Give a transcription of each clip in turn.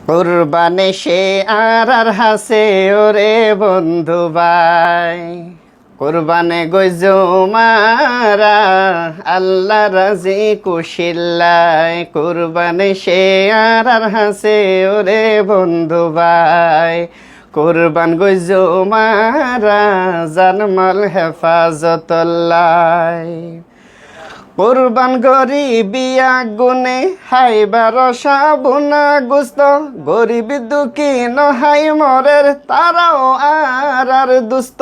কুরবানে সে আর হাসে ওরে বন্ধু ভাই, কুরবানে গইজো মারা আল্লাহ রাজি কুশিল্লাই। কুরবানে সে আর হাসে ওরে বন্ধু ভাই, কুরবান গইজো মারা জানমাল হেফাজতল্লাই। কুরবান গরিবি আগুনে হাইবার সাবুনা গুস্ত, গরিব দুঃখী নহাই মরের তারাও আর দুস্ত।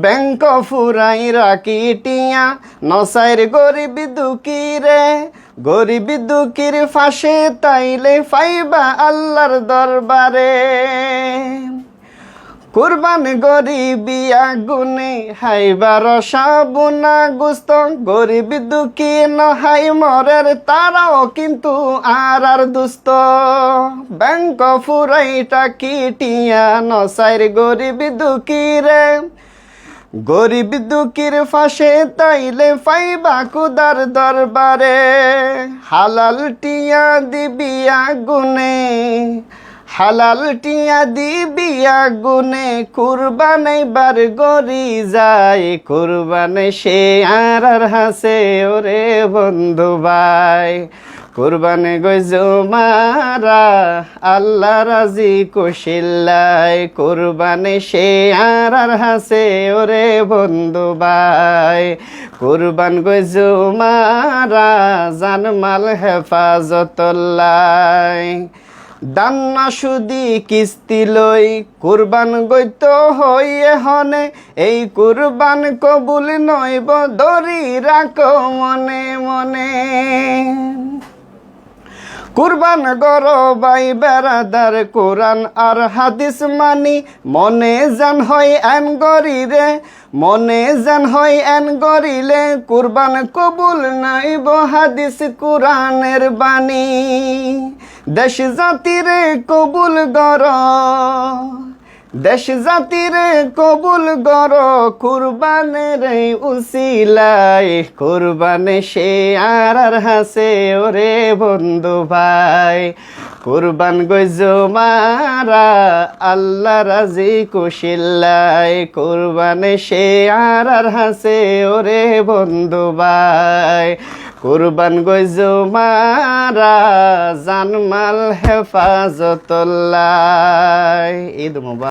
ব্যাংক ফুরাই রাখি টিয়া নসাইর গরিব দুঃখী রে, গরিব দুঃখীর ফাঁসে তাইলে ফাইবা আল্লাহর দরবারে। কুরবান গরিবি আগুনে হাইবার সাবুনা গুস্ত, গরিব দুঃখী নহাই মরের তারাও কিন্তু আর দুস্ত। ব্যাংক ফুরাইটা কিটিয়া নসাইর গরিব দুঃখী রে, গরিব দুঃখীর ফাঁসে তাইলে ফাইবা কুদার দরবারে। হালাল টিয়া দিবি আগুনে, হালাল টিয়া দিবি আগুনে, কুরবানে বার গরি যায়। কুরবানে সে আর হাসে ওরে বন্ধু ভাই, কুরবানে গইজো মারা আল্লাহ রাজি কুশিল্লাই। কুরবানে সে আর হাসে ওরে বন্ধু ভাই, কুরবান গইজো মারা জানমাল হেফাজতল্লাই। দান্না সুদি কিস্তি লই কুরবান গইত হইয়ে হনে, এই কুরবান কবুল নইব দরি রাখো মনে মনে। কুরবান গরো বাই বেড়াদার কোরআন আর হাদিস মানি, মনে জান হয় এন গরিরে, মনে জান হয় এন গরিলে। কুরবান কবুল নাইব হাদিস কোরআনের বাণী। দেশ জাতিরে কবুল গর, দেশ জাতিরে কবুল গর, কুরবানের উসিলাই। কুরবানে সে আর হাসে ওরে বন্ধু ভাই, কুরবান গইজো মারা আল্লাহ রাজি কুশিল্লাই। কুরবানে সে আর হাসে ওরে বন্ধু ভাই, কুরবান গইজো মারা জানমাল হেফাজতল্লাই। ঈদ মুবারক।